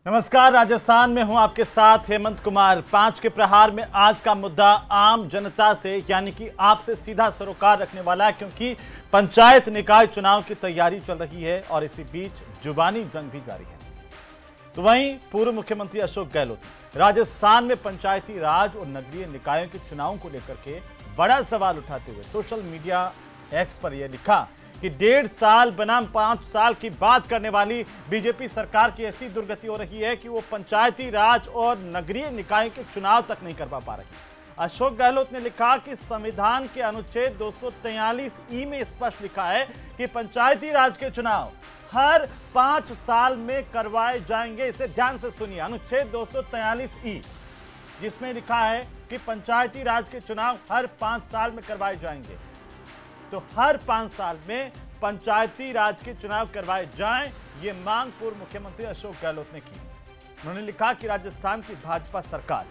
नमस्कार, राजस्थान में हूं आपके साथ हेमंत कुमार। 5 के प्रहार में आज का मुद्दा आम जनता से यानी कि आपसे सीधा सरोकार रखने वाला है, क्योंकि पंचायत निकाय चुनाव की तैयारी चल रही है और इसी बीच जुबानी जंग भी जारी है। तो वहीं पूर्व मुख्यमंत्री अशोक गहलोत राजस्थान में पंचायती राज और नगरीय निकायों के चुनाव को लेकर के बड़ा सवाल उठाते हुए सोशल मीडिया एक्स पर यह लिखा कि 1.5 साल बनाम 5 साल की बात करने वाली बीजेपी सरकार की ऐसी दुर्गति हो रही है कि वो पंचायती राज और नगरीय निकायों के चुनाव तक नहीं करवा पा रही। अशोक गहलोत ने लिखा कि संविधान के अनुच्छेद 243 ई में स्पष्ट लिखा है कि पंचायती राज के चुनाव हर 5 साल में करवाए जाएंगे। इसे ध्यान से सुनिए, अनुच्छेद 243 ई, जिसमें लिखा है कि पंचायती राज के चुनाव हर 5 साल में करवाए जाएंगे। तो हर 5 साल में पंचायती राज के चुनाव करवाए जाएं, ये मांग पूर्व मुख्यमंत्री अशोक गहलोत ने की। उन्होंने लिखा कि राजस्थान की भाजपा सरकार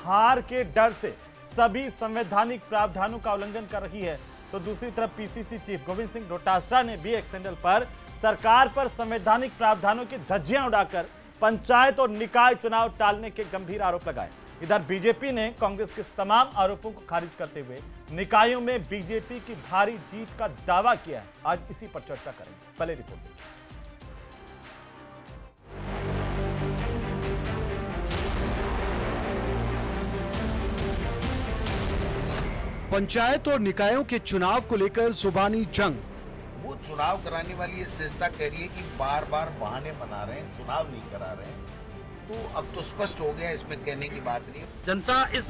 हार के डर से सभी संवैधानिक प्रावधानों का उल्लंघन कर रही है। तो दूसरी तरफ पीसीसी चीफ गोविंद सिंह डोटासरा ने भी एक्स हैंडल पर सरकार पर संवैधानिक प्रावधानों की धज्जियां उड़ाकर पंचायत और निकाय चुनाव टालने के गंभीर आरोप लगाए। इधर बीजेपी ने कांग्रेस के तमाम आरोपों को खारिज करते हुए निकायों में बीजेपी की भारी जीत का दावा किया है। आज इसी पर चर्चा करेंगे। पहले रिपोर्ट देखिए। पंचायत और निकायों के चुनाव को लेकर जुबानी जंग। वो चुनाव कराने वाली ये संस्था कह रही है कि बार बार बहाने बना रहे हैं, चुनाव नहीं करा रहे हैं। तो अब तो स्पष्ट हो गया, इसमें कहने की बात नहीं। जनता इस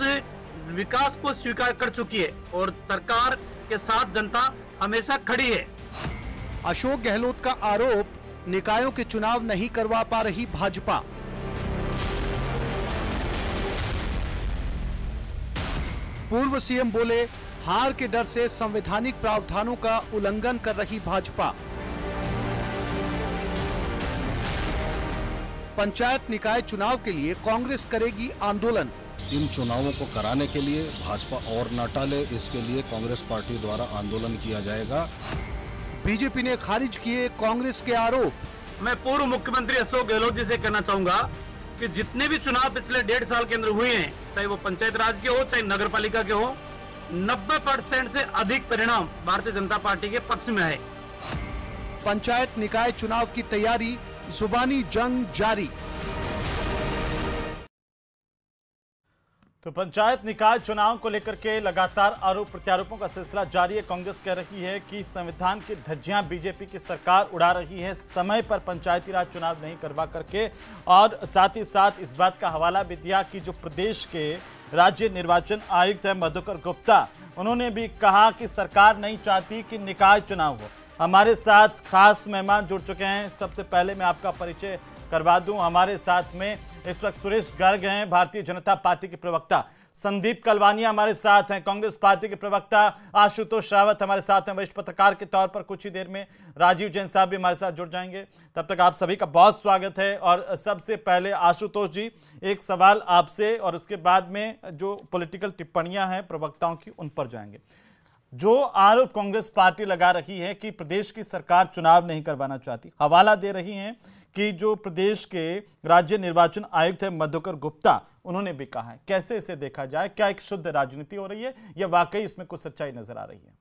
विकास को स्वीकार कर चुकी है और सरकार के साथ जनता हमेशा खड़ी है। अशोक गहलोत का आरोप, निकायों के चुनाव नहीं करवा पा रही भाजपा। पूर्व सीएम बोले, हार के डर से संवैधानिक प्रावधानों का उल्लंघन कर रही भाजपा। पंचायत निकाय चुनाव के लिए कांग्रेस करेगी आंदोलन। इन चुनावों को कराने के लिए भाजपा और न टाले, इसके लिए कांग्रेस पार्टी द्वारा आंदोलन किया जाएगा। बीजेपी ने खारिज किए कांग्रेस के आरोप। मैं पूर्व मुख्यमंत्री अशोक गहलोत जी से कहना चाहूंगा कि जितने भी चुनाव पिछले 1.5 साल के अंदर हुए हैं, चाहे वो पंचायत राज के हो चाहे नगर पालिका के हो, 90% से अधिक परिणाम भारतीय जनता पार्टी के पक्ष में है। पंचायत निकाय चुनाव की तैयारी, जुबानी जंग जारी। तो पंचायत निकाय चुनाव को लेकर के लगातार आरोप प्रत्यारोपों का सिलसिला जारी है। कांग्रेस कह रही है कि संविधान की धज्जियां बीजेपी की सरकार उड़ा रही है, समय पर पंचायती राज चुनाव नहीं करवा करके। और साथ ही साथ इस बात का हवाला भी दिया कि जो प्रदेश के राज्य निर्वाचन आयुक्त है मधुकर गुप्ता, उन्होंने भी कहा कि सरकार नहीं चाहती कि निकाय चुनाव हो। हमारे साथ खास मेहमान जुड़ चुके हैं। सबसे पहले मैं आपका परिचय करवा दूं। हमारे साथ में इस वक्त सुरेश गर्ग हैं, भारतीय जनता पार्टी के प्रवक्ता। संदीप कलवानिया हमारे साथ हैं, कांग्रेस पार्टी के प्रवक्ता। आशुतोष रावत हमारे साथ हैं, वरिष्ठ पत्रकार के तौर पर। कुछ ही देर में राजीव जैन साहब भी हमारे साथ जुड़ जाएंगे। तब तक आप सभी का बहुत स्वागत है। और सबसे पहले आशुतोष जी, एक सवाल आपसे और उसके बाद में जो पॉलिटिकल टिप्पणियां हैं प्रवक्ताओं की, उन पर जाएंगे। जो आरोप कांग्रेस पार्टी लगा रही है कि प्रदेश की सरकार चुनाव नहीं करवाना चाहती, हवाला दे रही है कि जो प्रदेश के राज्य निर्वाचन आयुक्त है मधुकर गुप्ता, उन्होंने भी कहा है। कैसे इसे देखा जाए? क्या एक शुद्ध राजनीति हो रही है या वाकई इसमें कुछ सच्चाई नजर आ रही है?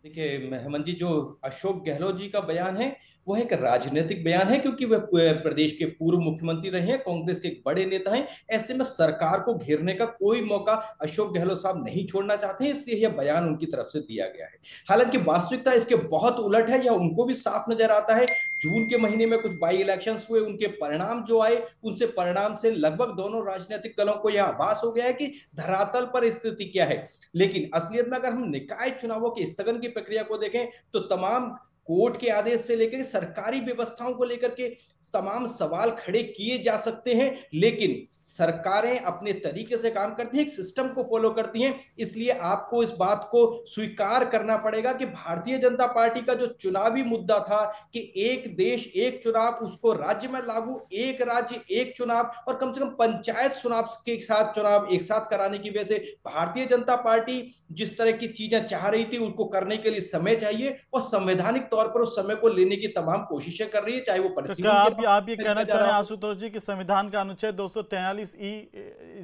देखिए हेमंत जी, जो अशोक गहलोत जी का बयान है वह एक राजनीतिक बयान है, क्योंकि वह प्रदेश के पूर्व मुख्यमंत्री रहे हैं, कांग्रेस के एक बड़े नेता हैं। ऐसे में सरकार को घेरने का कोई मौका अशोक गहलोत साहब नहीं छोड़ना चाहते हैं, इसलिए यह बयान उनकी तरफ से दिया गया है। हालांकि वास्तविकता इसके बहुत उलट है, यह उनको भी साफ नजर आता है। जून के महीने में कुछ बाई इलेक्शंस हुए, उनके परिणाम जो आए, उनसे परिणाम से लगभग दोनों राजनीतिक दलों को यह आभास हो गया है कि धरातल पर स्थिति क्या है। लेकिन असलियत में अगर हम निकाय चुनावों के स्थगन की प्रक्रिया को देखें तो तमाम कोर्ट के आदेश से लेकर सरकारी व्यवस्थाओं को लेकर के तमाम सवाल खड़े किए जा सकते हैं, लेकिन सरकारें अपने तरीके से काम करती हैं, एक सिस्टम को फॉलो करती हैं। इसलिए आपको इस बात को स्वीकार करना पड़ेगा कि भारतीय जनता पार्टी का जो चुनावी मुद्दा था कि एक देश एक चुनाव, उसको राज्य में लागू, एक राज्य एक चुनाव और कम से कम पंचायत चुनाव के साथ चुनाव एक साथ कराने की वजह से भारतीय जनता पार्टी जिस तरह की चीजें चाह रही थी उसको करने के लिए समय चाहिए और संवैधानिक तौर पर उस समय को लेने की तमाम कोशिशें कर रही है, चाहे वो परिसीमन के आप ये कहना चाह रहे हैं आशुतोष जी कि संविधान का अनुच्छेद 243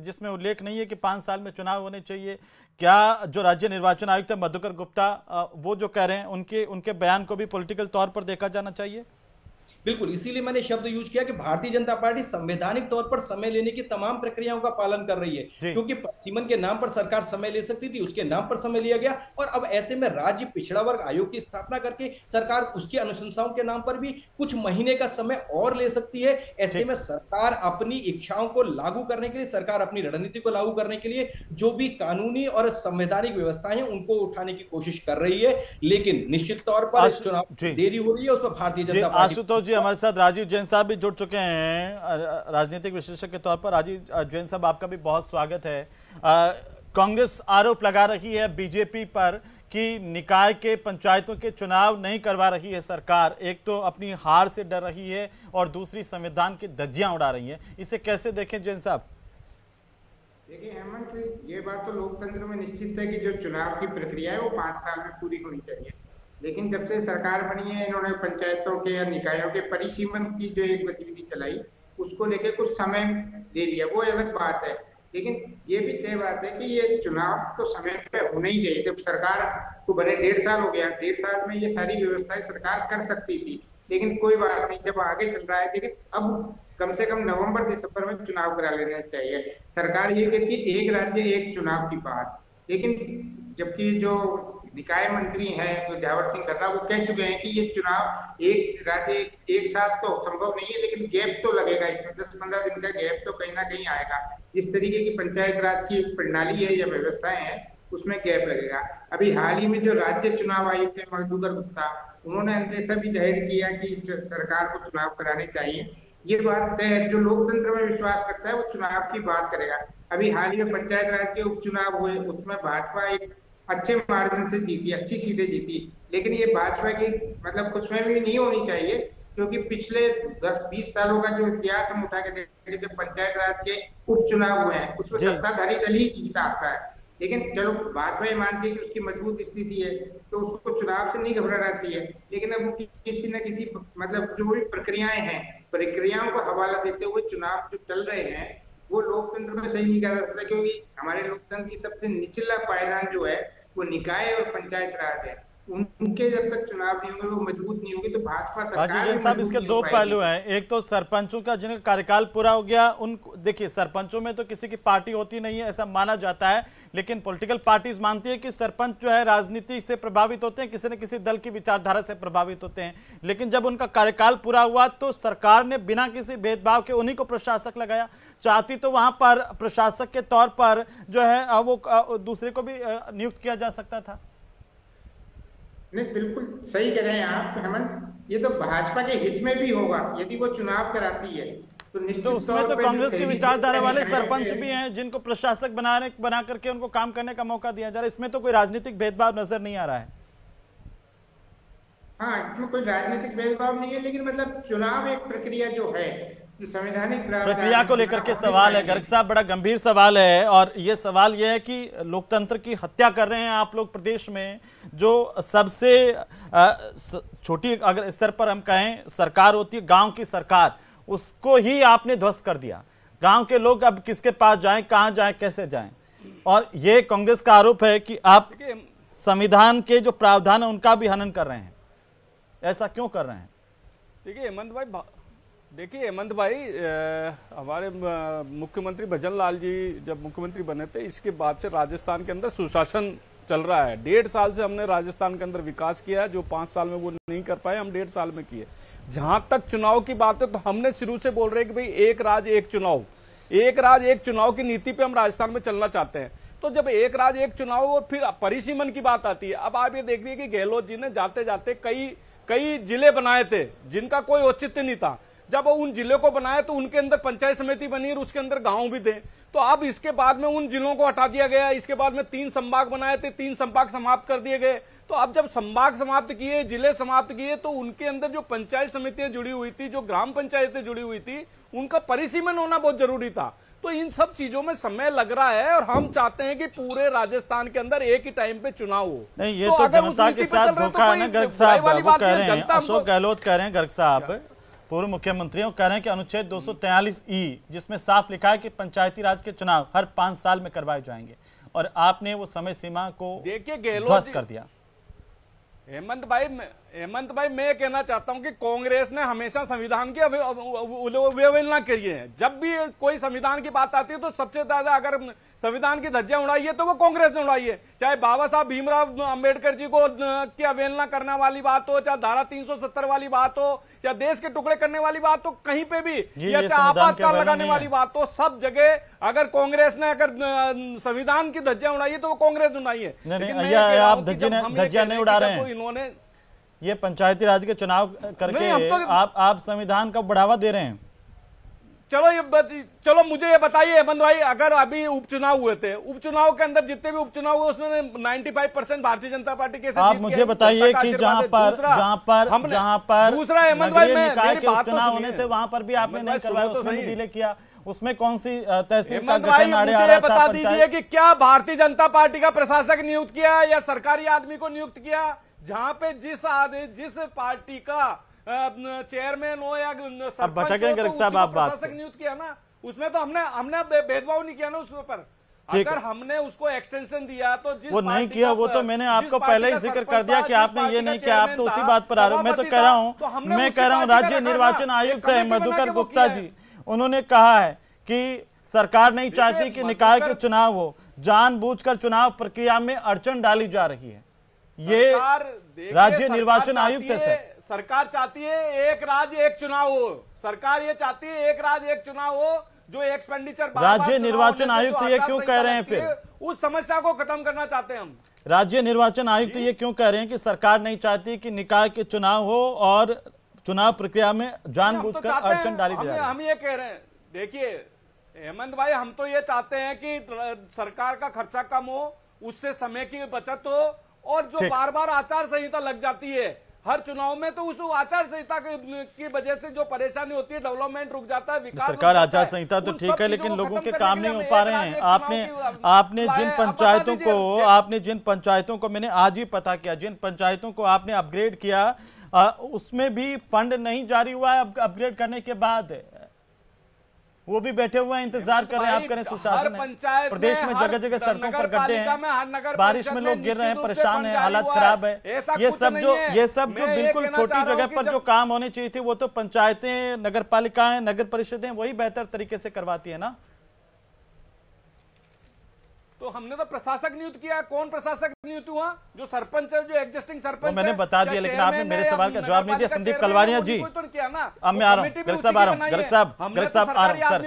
जिसमें उल्लेख नहीं है कि 5 साल में चुनाव होने चाहिए, क्या जो राज्य निर्वाचन आयुक्त है मधुकर गुप्ता वो जो कह रहे हैं उनके बयान को भी पॉलिटिकल तौर पर देखा जाना चाहिए? बिल्कुल, इसीलिए मैंने शब्द यूज किया कि भारतीय जनता पार्टी संवैधानिक तौर पर समय लेने की तमाम प्रक्रियाओं का पालन कर रही है, क्योंकि सीमन के नाम पर सरकार समय ले सकती थी, उसके नाम पर समय लिया गया, और अब ऐसे में राज्य पिछड़ा वर्ग आयोग की स्थापना करके सरकार उसकी अनुशंसाओं के नाम पर भी कुछ महीने का समय और ले सकती है। ऐसे में सरकार अपनी इच्छाओं को लागू करने के लिए, सरकार अपनी रणनीति को लागू करने के लिए जो भी कानूनी और संवैधानिक व्यवस्थाएं हैं उनको उठाने की कोशिश कर रही है, लेकिन निश्चित तौर पर चुनाव देरी हो रही है, उस पर भारतीय जनता पार्टी। हमारे साथ राजीव जैन साहब भी जुड़ चुके हैं राजनीतिक विश्लेषक के तौर पर। राजीव जैन साहब, आपका भी बहुत स्वागत है। कांग्रेस आरोप लगा रही है बीजेपी पर कि निकाय के पंचायतों के चुनाव नहीं करवा रही है सरकार, एक तो अपनी हार से डर रही है और दूसरी संविधान की धज्जियां उड़ा रही है। इसे कैसे देखें जैन साहब? देखिए हेमंत, ये बात तो लोकतंत्र में निश्चित है कि जो चुनाव की प्रक्रिया है वो 5 साल में पूरी होनी चाहिए, लेकिन जब से सरकार बनी है इन्होंने पंचायतों के या निकायों के परिसीमन की जो एक गतिविधि चलाई उसको लेके कुछ समय दे लिया, वो अलग बात है। लेकिन ये भी तय बात है कि ये चुनाव तो समय पे होने ही चाहिए। जब सरकार को बने 1.5 साल हो गया, 1.5 साल में ये सारी व्यवस्थाएं सरकार कर सकती थी, लेकिन कोई बात नहीं, जब आगे चल रहा है। लेकिन अब कम से कम नवंबर दिसंबर में चुनाव करा लेना चाहिए। सरकार ये कहती है एक राज्य एक चुनाव की बात, लेकिन जबकि जो निकाय मंत्री हैं जो जावर सिंह खन्ना वो कह चुके हैं कि ये चुनाव एक राज्य एक साथ तो संभव नहीं है, लेकिन गैप तो लगेगा, इसमें 10-15 दिन का गैप तो कहीं ना कहीं आएगा। जिस तरीके की पंचायत राज की प्रणाली है या व्यवस्थाएं हैं उसमें गैप लगेगा। अभी हाल ही में जो राज्य चुनाव आयुक्त है मधुकर गुप्ता, उन्होंने अंदेशा भी जाहिर किया कि सरकार को चुनाव कराने चाहिए। ये बात तय है, जो लोकतंत्र में विश्वास रखता है वो चुनाव की बात करेगा। अभी हाल ही में पंचायत राज के उपचुनाव हुए, उसमें भाजपा एक अच्छे मार्जिन से जीती, अच्छी सीटें जीती, लेकिन ये भाजपा की मतलब उसमें भी नहीं होनी चाहिए, क्योंकि पिछले 10-20 सालों का जो इतिहास हम उठा के देखें, जो पंचायत राज के उपचुनाव हुए हैं उसमें सत्ताधारी दल ही जीता आता है। लेकिन चलो भाजपा ये मानती है कि उसकी मजबूत स्थिति है तो उसको चुनाव से नहीं घबराना चाहिए, लेकिन अब किसी न किसी मतलब जो भी प्रक्रियाएं हैं, प्रक्रियाओं को हवाला देते हुए चुनाव जो चल रहे हैं वो लोकतंत्र में सही नहीं कहा जा सकता, क्योंकि हमारे लोकतंत्र की सबसे निचला पायदान जो है वो निकाय और पंचायत राज है। उनके जब तक चुनाव नहीं होंगे, वो मजबूत नहीं होगी, तो भाजपा सरकार साहब इसके दो पहलू हैं। एक तो सरपंचों का जिनका कार्यकाल पूरा हो गया, उन देखिए सरपंचों में तो किसी की पार्टी होती नहीं है ऐसा माना जाता है, लेकिन पॉलिटिकल पार्टीज मानती है कि सरपंच जो है राजनीति से प्रभावित होते हैं, किसी न किसी दल की विचारधारा से प्रभावित होते हैं। लेकिन जब उनका कार्यकाल पूरा हुआ तो सरकार ने बिना किसी भेदभाव के उन्हीं को प्रशासक लगाया। चाहती तो वहां पर प्रशासक के तौर पर जो है वो दूसरे को भी नियुक्त किया जा सकता था। नहीं, बिल्कुल सही कह रहे हैं आप हेमंत, ये तो भाजपा के हित में भी होगा यदि वो चुनाव कराती है तो निश्चित उसमें तो कांग्रेस की विचारधारा वाले सरपंच भी हैं जिनको प्रशासक बना करके उनको काम करने का मौका दिया जा रहा है। इसमें तो कोई राजनीतिक भेदभाव नजर नहीं आ रहा है। हाँ, इसमें कोई राजनीतिक भेदभाव नहीं है, लेकिन मतलब चुनाव एक प्रक्रिया जो है संवैधानिक प्रक्रिया को लेकर के सवाल है गर्ग साहब, बड़ा गंभीर सवाल है। और ये सवाल ये है कि लोकतंत्र की हत्या कर रहे हैं आप लोग प्रदेश में। जो सबसे छोटी अगर स्तर पर हम कहें सरकार होती है, गांव की सरकार, उसको ही आपने ध्वस्त कर दिया। गांव के लोग अब किसके पास जाएं, कहां जाएं, कैसे जाएं? और ये कांग्रेस का आरोप है कि आप संविधान के जो प्रावधान है उनका भी हनन कर रहे हैं। ऐसा क्यों कर रहे हैं? देखिए हेमंत भाई, हमारे मुख्यमंत्री भजन लाल जी जब मुख्यमंत्री बने थे, इसके बाद से राजस्थान के अंदर सुशासन चल रहा है। 1.5 साल से हमने राजस्थान के अंदर विकास किया है, जो 5 साल में वो नहीं कर पाए, हम 1.5 साल में किए। जहां तक चुनाव की बात है तो हमने शुरू से बोल रहे हैं कि भाई एक राज्य एक चुनाव, एक राज्य एक चुनाव की नीति पे हम राजस्थान में चलना चाहते हैं। तो जब एक राज्य एक चुनाव और फिर परिसीमन की बात आती है, अब आप ये देख रही है कि गहलोत जी ने जाते जाते कई जिले बनाए थे जिनका कोई औचित्य नहीं था। जब उन जिलों को बनाया तो उनके अंदर पंचायत समिति बनी और उसके अंदर गांव भी थे। तो अब इसके बाद में उन जिलों को हटा दिया गया। इसके बाद में 3 संभाग बनाए थे, 3 संभाग समाप्त कर दिए गए। तो अब जब संभाग समाप्त किए, जिले समाप्त किए, तो उनके अंदर जो पंचायत समितियां जुड़ी हुई थी, जो ग्राम पंचायतें जुड़ी हुई थी, उनका परिसीमन होना बहुत जरूरी था। तो इन सब चीजों में समय लग रहा है और हम चाहते हैं कि पूरे राजस्थान के अंदर एक ही टाइम पे चुनाव हो। नहीं, ये तो जनता के साथ धोखा है ना गर्ग साहब, वो कह रहे हैं, अशोक गहलोत कह रहे हैं गर्ग साहब, पूर्व मुख्यमंत्रियों कह रहे हैं कि अनुच्छेद 243E जिसमें साफ लिखा है कि पंचायती राज के चुनाव हर 5 साल में करवाए जाएंगे, और आपने वो समय सीमा को ध्वस्त कर दिया। हेमंत भाई मैं ये कहना चाहता हूं कि कांग्रेस ने हमेशा संविधान की अवहेलना करी है। जब भी कोई संविधान की बात आती है तो सबसे ज्यादा अगर संविधान की धज्जियां उड़ाई है तो वो कांग्रेस ने उड़ाई है। चाहे बाबा साहब भीमराव अंबेडकर जी को की अवहेलना करने वाली बात हो, चाहे धारा 370 वाली बात हो, या देश के टुकड़े करने वाली बात हो, कहीं पे भी, या चाहे आपातकाल लगाने वाली बात हो, सब जगह अगर कांग्रेस ने अगर संविधान की धज्जियां उड़ाई है तो वो कांग्रेस उड़ाई है। आप धज्जियां नहीं उड़ा रहे हैं, इन्होंने ये पंचायती राज के चुनाव करके आप संविधान का बढ़ावा दे रहे हैं। चलो मुझे ये बताइए हेमंत भाई, अगर अभी उपचुनाव हुए थे, उपचुनाव के अंदर जितने भी उपचुनाव हुए उसमें 95% भारतीय जनता पार्टी के आप मुझे बताइए कि जहां पर दूसरा हेमंत भाई निकाय के उपचुनाव होने थे वहां पर भी आपने नहीं करवाया, उसमें भी डिले किया। उसमें कौन सी तहसील का गठन आड़े आ रहा था? बता दीजिए कि क्या भारतीय जनता पार्टी का प्रशासक नियुक्त किया या सरकारी आदमी को नियुक्त किया? जहां पे जिस पार्टी का चेयरमैन हो या सरपंच हो तो प्रशासक नियुक्त किया ना, उसमें तो हमने भेदभाव नहीं किया ना उसमें पर। अगर हमने उसको एक्सटेंशन दिया तो वो नहीं किया, वो तो मैंने आपको पहले ही जिक्र कर दिया कि आपने ये नहीं किया। आप तो उसी बात पर आ रहे हो। मैं तो कह रहा हूँ राज्य निर्वाचन आयुक्त है मधुकर गुप्ता जी, उन्होंने कहा है कि सरकार नहीं चाहती कि निकाय के चुनाव हो, जानबूझकर चुनाव प्रक्रिया में अड़चन डाली जा रही है। ये राज्य निर्वाचन आयुक्त है सर। सरकार चाहती है एक राज्य एक चुनाव हो, सरकार ये चाहती है एक राज्य एक चुनाव हो, जो एक्सपेंडिचर राज्य निर्वाचन आयुक्त ये क्यों कह रहे हैं? फिर उस समस्या को खत्म करना चाहते हैं हम। राज्य निर्वाचन आयुक्त ये क्यों कह रहे हैं कि सरकार नहीं चाहती कि निकाय के चुनाव हो और चुनाव प्रक्रिया में जानबूझकर अड़चन डाली जाए? हम ये कह रहे हैं, देखिए हेमंत भाई, हम तो ये चाहते हैं कि सरकार का खर्चा कम हो, उससे समय की बचत हो, और जो बार बार आचार संहिता लग जाती है हर चुनाव में, तो उस आचार संहिता की वजह से जो परेशानी होती है, डेवलपमेंट रुक जाता है, विकास। सरकार आचार संहिता तो ठीक है, लेकिन लोगों के काम नहीं हो पा रहे हैं। आपने जिन पंचायतों को मैंने आज ही पता किया, जिन पंचायतों को आपने अपग्रेड किया उसमें भी फंड नहीं जारी हुआ है अपग्रेड करने के बाद। वो भी बैठे हुए हैं, इंतजार कर रहे हैं आप करें सुशासन है। प्रदेश में जगह जगह सड़कों पर गड्ढे हैं, बारिश में लोग गिर रहे हैं, परेशान हैं, हालात खराब है। ये सब जो बिल्कुल छोटी जगह पर जो काम होने चाहिए थे वो तो पंचायतें, नगर पालिकाएं, नगर परिषदें वही बेहतर तरीके से करवाती है ना। तो हमने तो प्रशासक नियुक्त किया। कौन प्रशासक नियुक्त हुआ? जो सरपंच है, जो एग्जिस्टिंग सरपंच। मैंने बता दिया, लेकिन आपने मेरे सवाल का जवाब नहीं दिया। संदीप कलवानिया जी, अब मैं आ रहा हूँ। गर्ग साहब आ रहा हूँ, गर्ग साहब आ रहा हूँ सर।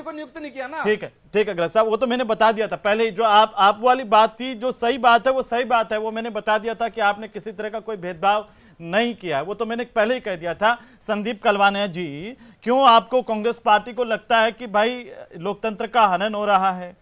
ठीक है गर्ग साहब, वो तो मैंने बता दिया था पहले। जो आप वाली बात थी, जो सही बात है वो सही बात है, वो मैंने बता दिया था कि आपने किसी तरह का कोई भेदभाव नहीं किया, वो तो मैंने पहले ही कह दिया था। संदीप कलवानिया जी, क्यों आपको कांग्रेस पार्टी को लगता है कि भाई लोकतंत्र का हनन हो रहा है?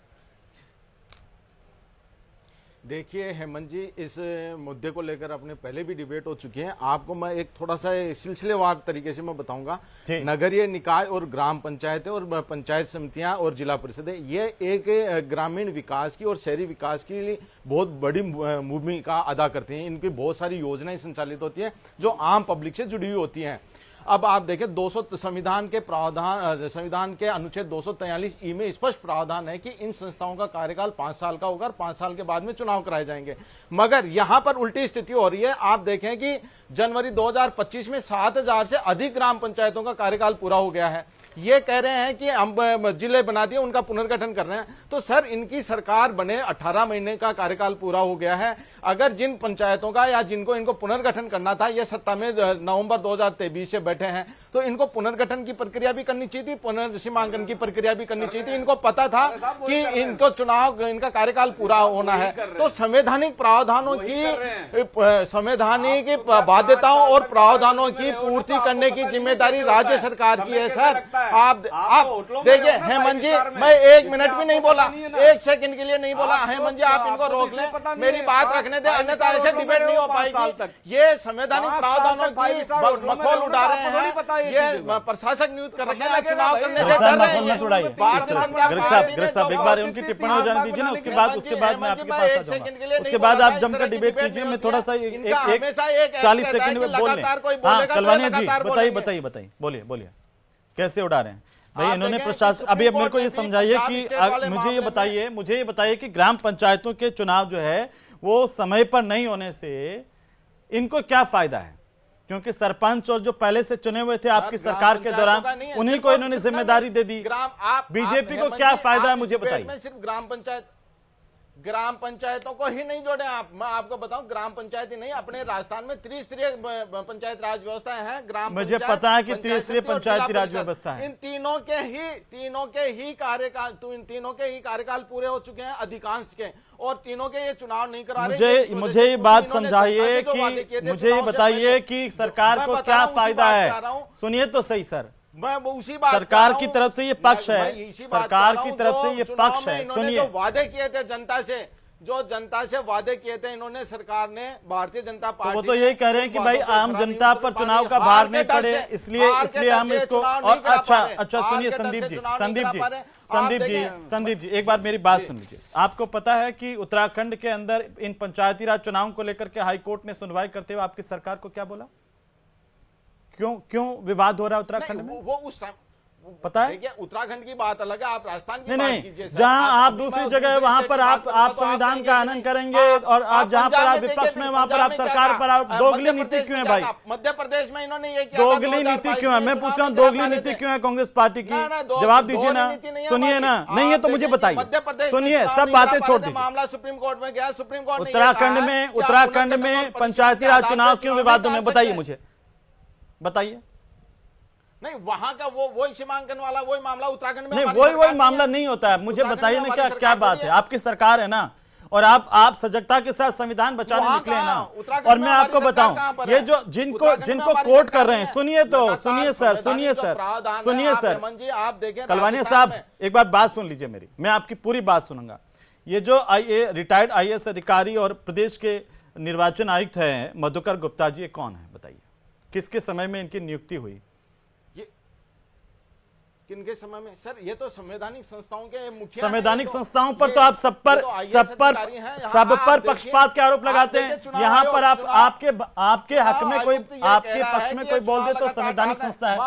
देखिए हेमंत जी, इस मुद्दे को लेकर अपने पहले भी डिबेट हो चुकी है। आपको मैं एक थोड़ा सा सिलसिलेवार तरीके से मैं बताऊंगा। नगरीय निकाय और ग्राम पंचायतें और पंचायत समितियां और जिला परिषदें, ये एक ग्रामीण विकास की और शहरी विकास के लिए बहुत बड़ी भूमिका अदा करती हैं। इनकी बहुत सारी योजनाएं संचालित होती हैं जो आम पब्लिक से जुड़ी हुई होती हैं। अब आप देखें, संविधान के अनुच्छेद 243E में स्पष्ट प्रावधान है कि इन संस्थाओं का कार्यकाल 5 साल का होगा और 5 साल के बाद में चुनाव कराए जाएंगे। मगर यहां पर उल्टी स्थिति हो रही है। आप देखें कि जनवरी 2025 में 7000 से अधिक ग्राम पंचायतों का कार्यकाल पूरा हो गया है। ये कह रहे हैं कि हम जिले बना दिए, उनका पुनर्गठन कर रहे हैं। तो सर, इनकी सरकार बने 18 महीने का कार्यकाल पूरा हो गया है। अगर जिन पंचायतों का या जिनको इनको पुनर्गठन करना था, ये सत्ता में नवंबर 2023 से बैठे हैं, तो इनको पुनर्गठन की प्रक्रिया भी करनी चाहिए थी, पुनर्सीमांकन की प्रक्रिया भी करनी चाहिए थी। इनको पता था कि इनको चुनाव, इनका कार्यकाल पूरा होना है। तो संवैधानिक प्रावधानों की, संवैधानिक बाध्यताओं और प्रावधानों की पूर्ति करने की जिम्मेदारी राज्य सरकार की है। सर, आप देखिए हेमंत जी, मैं 1 मिनट भी नहीं बोला, 1 सेकंड के लिए नहीं बोला। हेमंत जी, आप इनको रोक लें, मेरी बात रखने दें, अन्यथा ऐसे डिबेट नहीं हो पाएगी। ये संवैधानिक प्रावधानों की मखौल उड़ा रहे हैं, ये प्रशासक नियुक्त कर रहे हैं, चुनाव करने से डर रहे हैं। गर्ग साहब, एक बार उनकी टिप्पणी हो जाने दीजिए ना, उसके बाद मैं आपके पास आ जाऊंगा। उसके बाद आप जमकर डिबेट कीजिए। मैं थोड़ा सा 40 सेकंड में बोल लें। हाँ कलवानिया जी, बताइए, बोलिए। कैसे उड़ा रहे हैं भाई इन्होंने प्रशासन। अभी अब मेरे को ये समझाइए कि मुझे ये बताइए कि ग्राम पंचायतों के चुनाव जो है वो समय पर नहीं होने से इनको क्या फायदा है? क्योंकि सरपंच और जो पहले से चुने हुए थे आपकी सरकार के दौरान उन्हीं को इन्होंने जिम्मेदारी दे दी। बीजेपी को क्या फायदा है मुझे बताइए। सिर्फ ग्राम पंचायतों को ही नहीं जोड़े आप। मैं आपको बताऊं ग्राम पंचायत ही नहीं, अपने राजस्थान में त्रिस्तरीय पंचायत राज व्यवस्थाएं हैं। ग्राम मुझे पता है कि त्रिस्तरीय पंचायती राज व्यवस्था है। इन तीनों के ही कार्यकाल पूरे हो चुके हैं अधिकांश के, और तीनों के ये चुनाव नहीं करा रहे। मुझे ये बात समझाइए कि मुझे ये बताइए कि सरकार को क्या फायदा है। सुनिए तो सही सर, मैं वो उसी बात सरकार की तरफ से ये पक्ष है, सरकार की तरफ से ये पक्ष है। सुनिए, जो वादे किए थे जनता से वादे किए थे इन्होंने, सरकार ने, भारतीय जनता पार्टी, वो तो यही कह रहे हैं कि भाई आम जनता पर चुनाव का भार नहीं पड़े, इसलिए हम इसको। और अच्छा सुनिए संदीप जी एक बार मेरी बात सुन लीजिए। आपको पता है कि उत्तराखंड के अंदर इन पंचायती राज चुनाव को लेकर के हाईकोर्ट ने सुनवाई करते हुए आपकी सरकार को क्या बोला? क्यों विवाद हो रहा है उत्तराखंड में? वो उस टाइम पता है, उत्तराखंड की बात अलग है, आप राजस्थान की बात कीजिए। जहां आप दूसरी जगह वहां पर आप संविधान का आनंद करेंगे, और आप जहां पर आप विपक्ष में वहां पर आप सरकार पर आप दोगली नीति क्यों है भाई? मध्य प्रदेश में इन्होंने ये किया, दोगली नीति क्यों है? मैं पूछ रहा हूँ दोगली नीति क्यों है कांग्रेस पार्टी की? जवाब दीजिए ना। सुनिए ना, नहीं है तो मुझे बताइए। सुनिए, सब बातें छोड़ दीजिए। मामला सुप्रीम कोर्ट में गया, सुप्रीम कोर्ट उत्तराखंड में पंचायती राज चुनाव क्यों विवादों में? बताइए मुझे, बताइए। नहीं, वहां का वही सीमांकन वाला वही मामला उत्तराखंड में नहीं, वही मामला नहीं होता है। मुझे बताइए ना क्या बात है? आपकी सरकार है ना, और आप सजगता के साथ संविधान बचाने निकले ना। और मैं आपको बताऊं, ये जो जिनको कोर्ट कर रहे हैं, सुनिए सर, आप देखें कलवानिया साहब, एक बार बात सुन लीजिए मेरी, मैं आपकी पूरी बात सुनूंगा। ये जो रिटायर्ड IAS अधिकारी और प्रदेश के निर्वाचन आयुक्त है मधुकर गुप्ता जी, ये कौन है बताइए? किसके समय में इनकी नियुक्ति हुई? किनके समय में सर? ये तो संवैधानिक संस्थाओं के मुखिया, संवैधानिक संस्थाओं पर तो आप सब पर पक्षपात के आरोप लगाते हैं। यहाँ पर आपके हक में कोई, आपके पक्ष में कोई बोल दे तो संवैधानिक संस्था है,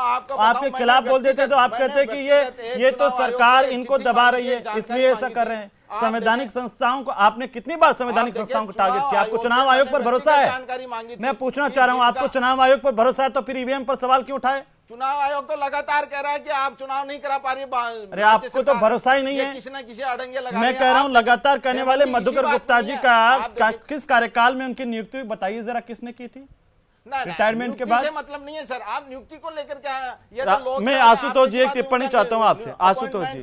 आपके खिलाफ बोल देते तो आप कहते हैं कि ये तो सरकार इनको दबा रही है इसलिए ऐसा कर रहे हैं। संवैधानिक संस्थाओं को आपने कितनी बार संवैधानिक संस्थाओं को टारगेट किया? आपको चुनाव आयोग पर भरोसा है? मैं पूछना चाह रहा हूं, आपको चुनाव आयोग पर भरोसा है तो फिर ईवीएम पर सवाल क्यों उठाए? चुनाव आयोग तो लगातार कह रहा है कि आप चुनाव नहीं करा पा रही। अरे आपको तो भरोसा ही नहीं है, किसी न किसी अड़ंगे लगा। मैं कह रहा हूं लगातार कहने वाले मधुकर गुप्ता जी का किस कार्यकाल में उनकी नियुक्ति हुई बताइए जरा, किसने की थी रिटायरमेंट के बाद? मतलब नहीं है सर, आप नियुक्ति को लेकर क्या है? ये तो लोग, मैं आशुतोष जी एक टिप्पणी चाहता हूं आपसे। आशुतोष जी,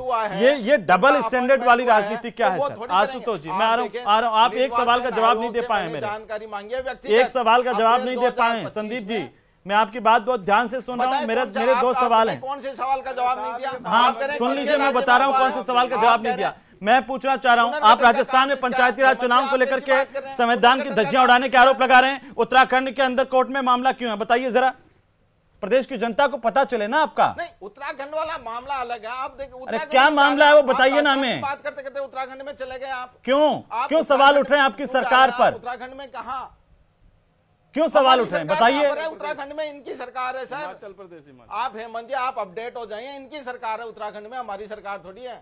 ये डबल स्टैंडर्ड वाली राजनीति क्या है सर? आशुतोष जी, मैं आ रहा हूं, आप एक सवाल का जवाब नहीं दे पाए मेरे, जानकारी मांगी है, एक सवाल का जवाब नहीं दे पाए। संदीप जी, मैं आपकी बात बहुत ध्यान से सुन रहा हूँ, मेरे 2 सवाल हैं। कौन से सवाल का जवाब नहीं दिया? हाँ सुन लीजिए, मैं बता रहा हूँ कौन से सवाल का जवाब नहीं दिया। मैं पूछना चाह रहा हूं, आप राजस्थान में पंचायती राज चुनाव को लेकर के संविधान की धज्जियां उड़ाने के आरोप लगा रहे हैं। उत्तराखंड के अंदर कोर्ट में मामला क्यों है बताइए जरा, प्रदेश की जनता को पता चले ना आपका। नहीं, उत्तराखंड वाला मामला अलग है। आप देखिए, अरे क्या मामला है वो बताइए ना हमें। बात करते करते उत्तराखंड में चले गए आप। क्यों सवाल उठ रहे हैं आपकी सरकार पर? उत्तराखंड में कहा क्यों सवाल उठ रहे हैं बताइए? उत्तराखंड में इनकी सरकार है सर। आप हेमंत जी, आप अपडेट हो जाइए, इनकी सरकार है उत्तराखंड में, हमारी सरकार थोड़ी है।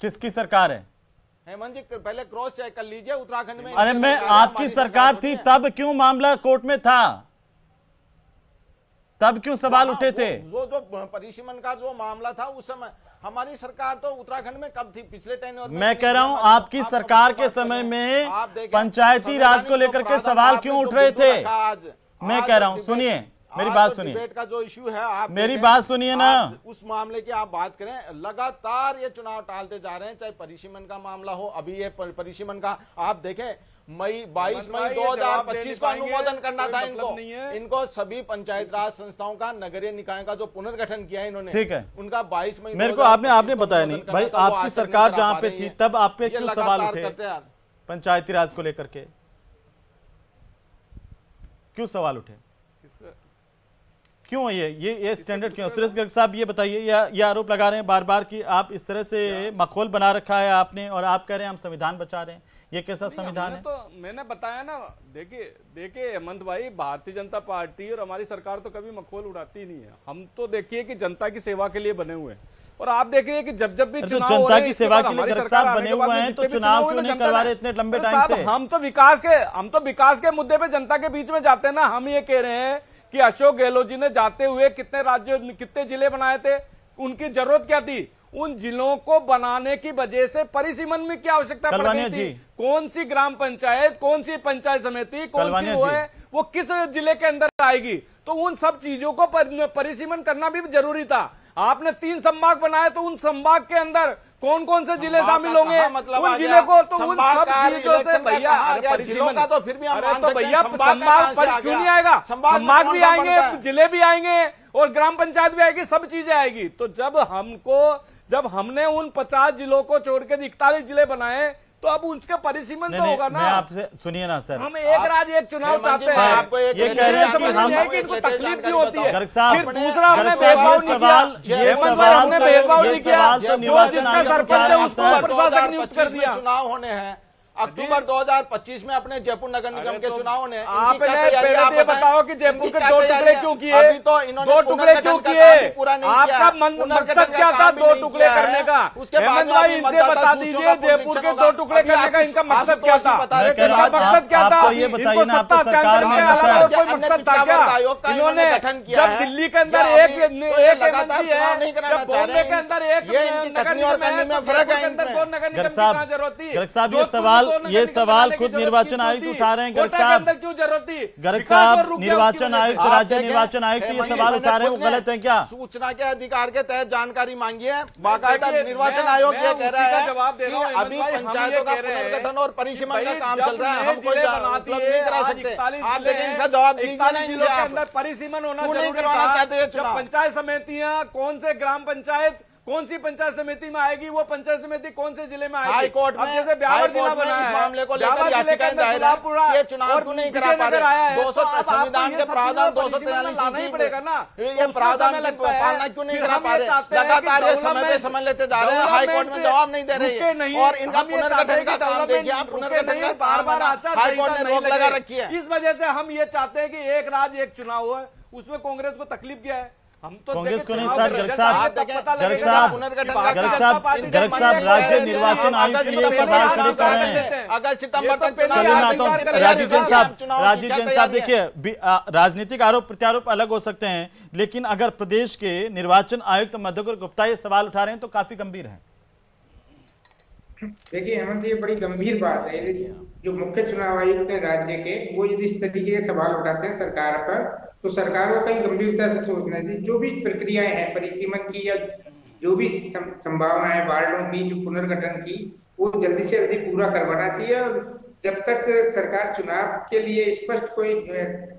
किसकी सरकार है? हेमंत जी पहले क्रॉस चेक कर लीजिए उत्तराखंड में। अरे मैं आपकी सरकार थी तब क्यों मामला कोर्ट में था? तब क्यों सवाल उठे थे? जो परिसीमन का जो मामला था उस समय हमारी सरकार तो उत्तराखंड में कब थी? पिछले 10 और मैं कह रहा हूं आपकी सरकार के समय में पंचायती राज को लेकर के सवाल क्यों उठ रहे थे? मैं कह रहा हूं, सुनिए मेरी बात सुनिए, डिबेट का जो इश्यू है, आप मेरी बात सुनिए ना। उस मामले की आप बात करें, लगातार ये चुनाव टालते जा रहे हैं, चाहे परिसीमन का मामला हो। अभी ये परिसीमन का आप देखें, 22 मई 2025 को अनुमोदन करना था इनको सभी पंचायत राज संस्थाओं का, नगरीय निकाय का जो पुनर्गठन किया है इन्होंने, ठीक है, उनका 22 मई। मेरे को आपने बताया नहीं भाई, आपकी सरकार जहां पे थी तब आप पे क्यों सवाल उठे पंचायती राज को लेकर के? क्यों सवाल उठे? क्यों ये स्टैंडर्ड क्यों? सुरेश गर्ग साहब ये बताइए, ये आरोप लगा रहे हैं बार बार कि आप इस तरह से मखौल बना रखा है आपने और आप कह रहे हैं हम संविधान बचा रहे हैं। ये कैसा संविधान है? तो मैंने बताया ना, देखिए हेमंत भाई, भारतीय जनता पार्टी और हमारी सरकार तो कभी मखौल उड़ाती नहीं है। हम तो देखिए कि जनता की सेवा के लिए बने हुए हैं और आप देख रहे हैं कि जब भी चुनाव जनता की सेवा के लिए गर्ग साहब बने हुए हैं तो चुनाव क्यों नहीं करवा रहे इतने लंबे टाइम से? हम तो विकास के मुद्दे पे जनता के बीच में जाते हैं ना। हम ये कह रहे हैं कि अशोक गहलोत जी ने जाते हुए कितने जिले बनाए थे, उनकी जरूरत क्या थी? उन जिलों को बनाने की वजह से परिसीमन में क्या आवश्यकता पड़ गई थी? कौन सी ग्राम पंचायत, कौन सी पंचायत समिति, कौन सी वो किस जिले के अंदर आएगी? तो उन सब चीजों को परिसीमन करना भी जरूरी था। आपने 3 संभाग बनाए तो उन संभाग के अंदर कौन कौन से जिले शामिल होंगे? उन जिले को तो उन सब चीजों से भैया परिसीमन का तो फिर भी अरे तो भैया संभाग पर क्यों नहीं आएगा? संभाग भी आएंगे, जिले भी आएंगे और ग्राम पंचायत भी आएगी, सब चीजें आएगी। तो जब हमने उन 50 जिलों को छोड़ के 41 जिले बनाए तो अब उसके परिसीमन तो होगा ना। मैं आपसे सुनिए ना सर, हम एक राज्य एक चुनाव चाहते हैं। आपको ये कह रहे हैं कि इनको तकलीफ क्यों होती है? फिर दूसरा हमने भेदभाव नहीं किया, हमने भेदभाव नहीं किया। जो जिसका सरपंच है उसको प्रशासक नियुक्त कर दिया। चुनाव होने हैं अक्टूबर 2025 में अपने जयपुर नगर निगम के चुनाव ने। आपने पहले ये बताओ कि जयपुर के 2 टुकड़े क्यों किए? अभी तो इन्होंने 2 टुकड़े क्यों किए? आपका मकसद क्या था 2 टुकड़े करने का? हेमंत भाई इनसे बता दीजिए, जयपुर के 2 टुकड़े करने का इनका मकसद क्या था? मकसद क्या था? ये बताइए ना, आपको सरकार में और कोई मकसद था क्या? इन्होंने जब दिल्ली के अंदर एक एमएलसी है, जब बॉम्बे के अंदर एक नगर निगम है, के अंदर 2 नगर निगम की क्या जरूरत थी? गर्ग साहब ये सवाल खुद निर्वाचन आयुक्त उठा रहे हैं। गर्ग साहब क्यों जरूरत थी? गर्ग साहब निर्वाचन आयुक्त, राज्य निर्वाचन आयुक्त ये सवाल उठा रहे हैं, वो गलत है क्या? सूचना के अधिकार के तहत जानकारी मांगी है, बाकायदा निर्वाचन आयोग ये कह रहा है कि अभी पंचायतों का पुनर्गठन और परिसीमन का काम चल रहा है, हम कोई उपलब्ध नहीं करा सकते। आप देखें इसका जवाब दीजिए ना, इनके अंदर परिसीमन होना नहीं करवाना चाहते हैं चुनाव। पंचायत समितियां कौन से ग्राम पंचायत कौन सी पंचायत समिति में आएगी, वो पंचायत समिति कौन से जिले में आएगी? हाई कोर्ट में जैसे ब्यावर जिला बना है, इस मामले को लेकर याचिकाएं दायर है, ये चुनाव क्यों नहीं करा पा रहे? 200 संविधान के प्रावधान 243 पड़ेगा ना, ये प्रावधान की पालना क्यों नहीं करा पा रहे? लगातार ये समय पे समझ लेते जा रहे हैं, हाई कोर्ट में जवाब नहीं दे रही है और इनका पुनर्गठन का काम देखिए आप, पुनर्गठन का बार-बार हाई कोर्ट ने रोक लगा रखी है। इस वजह से हम ये चाहते हैं कि एक राज्य एक चुनाव हुआ, उसमें कांग्रेस को तकलीफ क्या है? हम तो कांग्रेस को नहीं सर, गर्ग साहब राज्य निर्वाचन आयुक्त के लिए सवाल खड़े कर रहे हैं। अगस्त सितंबर तक राजीव जैन साहब देखिए, राजनीतिक आरोप प्रत्यारोप अलग हो सकते हैं, लेकिन अगर प्रदेश के निर्वाचन आयुक्त मधुकर गुप्ता ये सवाल उठा रहे हैं तो काफी गंभीर है। देखिए हेमंत, ये बड़ी गंभीर बात है। जो मुख्य चुनाव आयुक्त है राज्य के, वो यदि इस तरीके के सवाल उठाते हैं सरकार पर, तो सरकार को कहीं गंभीरता से सोचना चाहिए। जो भी प्रक्रियाएं हैं परिसीमन की या जो भी संभावनाएं वार्डों की, जो पुनर्गठन की, वो जल्दी से जल्दी पूरा करवाना चाहिए। और जब तक सरकार चुनाव के लिए स्पष्ट कोई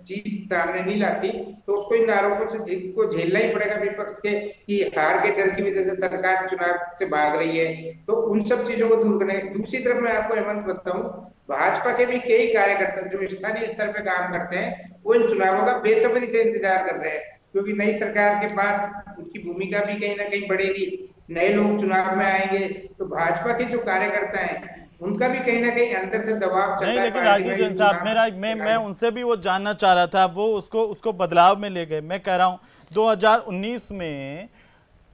चीज सामने नहीं लाती तो उसको इन आरोपों से को झेलना ही पड़ेगा विपक्ष के कि हार के डर की वजह से सरकार चुनाव से भाग रही है। तो उन सब चीजों को दूर करने। दूसरी तरफ मैं आपको हेमंत बताऊं, भाजपा के भी कई कार्यकर्ता जो स्थानीय स्तर पे काम करते हैं, वो इन चुनावों का बेसब्री से इंतजार कर रहे हैं, क्योंकि नई सरकार के बाद उनकी भूमिका भी कहीं ना कहीं बढ़ेगी। नए लोग चुनाव में आएंगे तो भाजपा के जो कार्यकर्ता हैं उनका भी कहीं ना कहीं अंदर से दबाव चल रहा है। लेकिन राजीव जैन साहब, मैं उनसे भी वो जानना चाह रहा था, वो उसको बदलाव में ले गए। मैं कह रहा हूँ 2019 में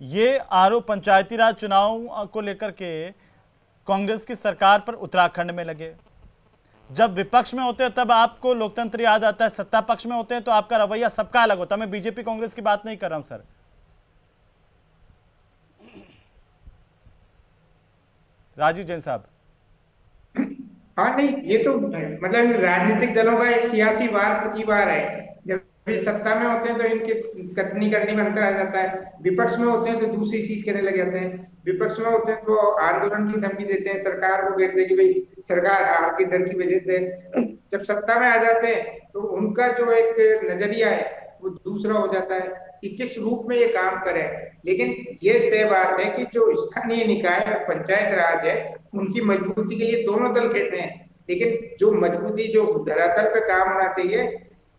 ये आरोप पंचायती राज चुनाव को लेकर के कांग्रेस की सरकार पर उत्तराखंड में लगे। जब विपक्ष में होते हैं तब आपको लोकतंत्र याद आता है, सत्ता पक्ष में होते हैं तो आपका रवैया सबका अलग होता है। मैं बीजेपी कांग्रेस की बात नहीं कर रहा हूं सर। राजीव जैन साहब, हाँ नहीं, ये तो मतलब राजनीतिक दलों का एक सियासी वार प्रतिवार है। जब भी सत्ता में होते हैं तो इनके कथनी करने में अंतर आ जाता है, विपक्ष में होते हैं तो दूसरी चीज करने लग जाते हैं। विपक्ष में होते हैं तो आंदोलन की धमकी देते हैं, सरकार को कहते हैं कि भाई सरकार हार के डर की वजह से। जब सत्ता में आ जाते हैं तो उनका जो एक नजरिया है वो दूसरा हो जाता है कि किस रूप में ये काम करे। लेकिन ये तय बात है कि जो स्थानीय निकाय पंचायत राज है उनकी मजबूती के लिए दोनों दल कहते हैं, लेकिन जो मजबूती जो धरातल पे काम होना चाहिए,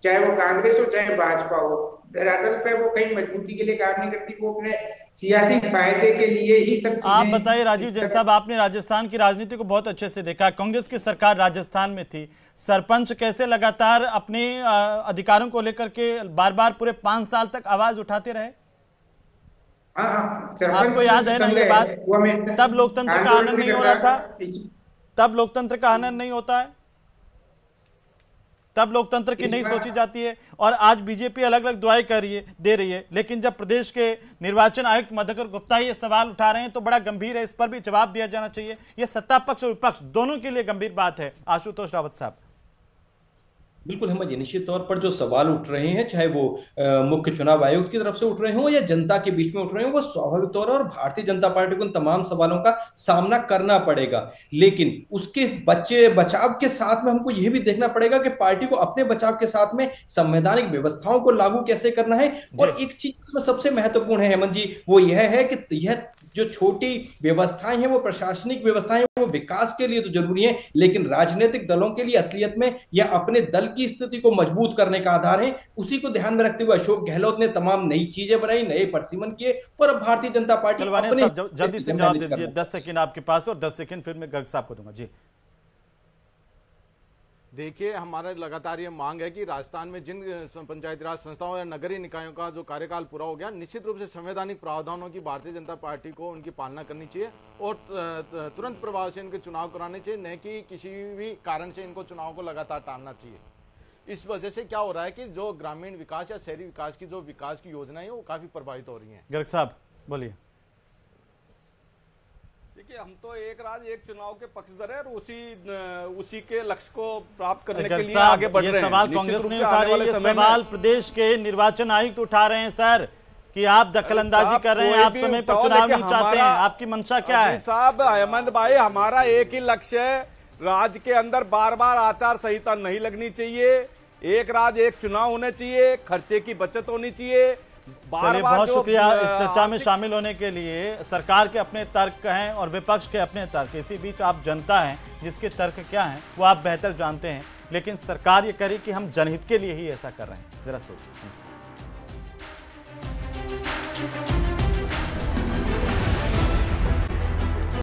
चाहे वो कांग्रेस हो चाहे भाजपा हो, धरातल पे वो कहीं मजबूती के लिए काम नहीं करती, वो अपने सियासी फायदे के लिए ही सब चीजें। आप बताइए राजीव जैन साहब, आपने राजस्थान की राजनीति को बहुत अच्छे से देखा, कांग्रेस की सरकार राजस्थान में थी, सरपंच कैसे लगातार अपने अधिकारों को लेकर के बार बार पूरे 5 साल तक आवाज उठाते रहे। आपको याद है ना ये बात? तब लोकतंत्र का आनंद नहीं हो रहा था, तब लोकतंत्र का आनंद नहीं होता है, तब लोकतंत्र की नहीं सोची जाती है। और आज बीजेपी अलग अलग दुआएं दे रही है, लेकिन जब प्रदेश के निर्वाचन आयुक्त मधुकर गुप्ता ये सवाल उठा रहे हैं तो बड़ा गंभीर है, इस पर भी जवाब दिया जाना चाहिए। ये सत्ता पक्ष और विपक्ष दोनों के लिए गंभीर बात है। आशुतोष रावत साहब। बिल्कुल हेमंत जी, निश्चित तौर पर जो सवाल उठ रहे हैं, चाहे वो मुख्य चुनाव आयोग की तरफ से उठ रहे हो या जनता के बीच में उठ रहे हो, वो स्वाभाविक तौर और भारतीय जनता पार्टी को उन तमाम सवालों का सामना करना पड़ेगा। लेकिन उसके बचाव के साथ में हमको यह भी देखना पड़ेगा कि पार्टी को अपने बचाव के साथ में संवैधानिक व्यवस्थाओं को लागू कैसे करना है। और एक चीज इसमें सबसे महत्वपूर्ण है हेमंत जी, वो यह है कि यह जो छोटी व्यवस्थाएं हैं, वो प्रशासनिक व्यवस्थाएं, वो विकास के लिए तो जरूरी है, लेकिन राजनीतिक दलों के लिए असलियत में यह अपने दल की स्थिति को मजबूत करने का आधार है। उसी को ध्यान में रखते हुए अशोक गहलोत ने तमाम नई चीजें बनाई, नए परिसीमन किए, और अब भारतीय जनता पार्टी जल्दी से जवाब दे दीजिए, 10 सेकंड आपके पास और 10 सेकंड फिर मैं गर्ग साहब को दूंगा जी। देखिए, हमारा लगातार ये मांग है कि राजस्थान में जिन पंचायती राज संस्थाओं या नगरीय निकायों का जो कार्यकाल पूरा हो गया, निश्चित रूप से संवैधानिक प्रावधानों की भारतीय जनता पार्टी को उनकी पालना करनी चाहिए और तुरंत प्रभाव से इनके चुनाव कराने चाहिए, न कि किसी भी कारण से इनको चुनाव को लगातार टालना चाहिए। इस वजह से क्या हो रहा है कि जो ग्रामीण विकास या शहरी विकास की जो विकास की योजनाएं हैं वो काफी प्रभावित हो रही हैं। गर्ग साहब बोलिए। देखिए, हम तो एक राज्य एक चुनाव के पक्षधर है और उसी के लक्ष्य को प्राप्त करने के लिए आगे बढ़ रहे हैं। ये सवाल कांग्रेस नहीं उठा रही है, सवाल प्रदेश के निर्वाचन आयुक्त उठा रहे हैं सर, कि आप दखलंदाजी कर रहे हैं, आप समय पर चुनाव नहीं चाहते हैं, आपकी मंशा क्या है? साहब हेमंत भाई, हमारा एक ही लक्ष्य है, राज्य के अंदर बार बार आचार संहिता नहीं लगनी चाहिए, एक राज्य एक चुनाव होने चाहिए, खर्चे की बचत होनी चाहिए। चलिए, बहुत शुक्रिया इस चर्चा में शामिल होने के लिए। सरकार के अपने तर्क हैं और विपक्ष के अपने तर्क, इसी बीच आप जनता हैं जिसके तर्क क्या हैं वो आप बेहतर जानते हैं, लेकिन सरकार ये करे कि हम जनहित के लिए ही ऐसा कर रहे हैं, जरा सोचिए।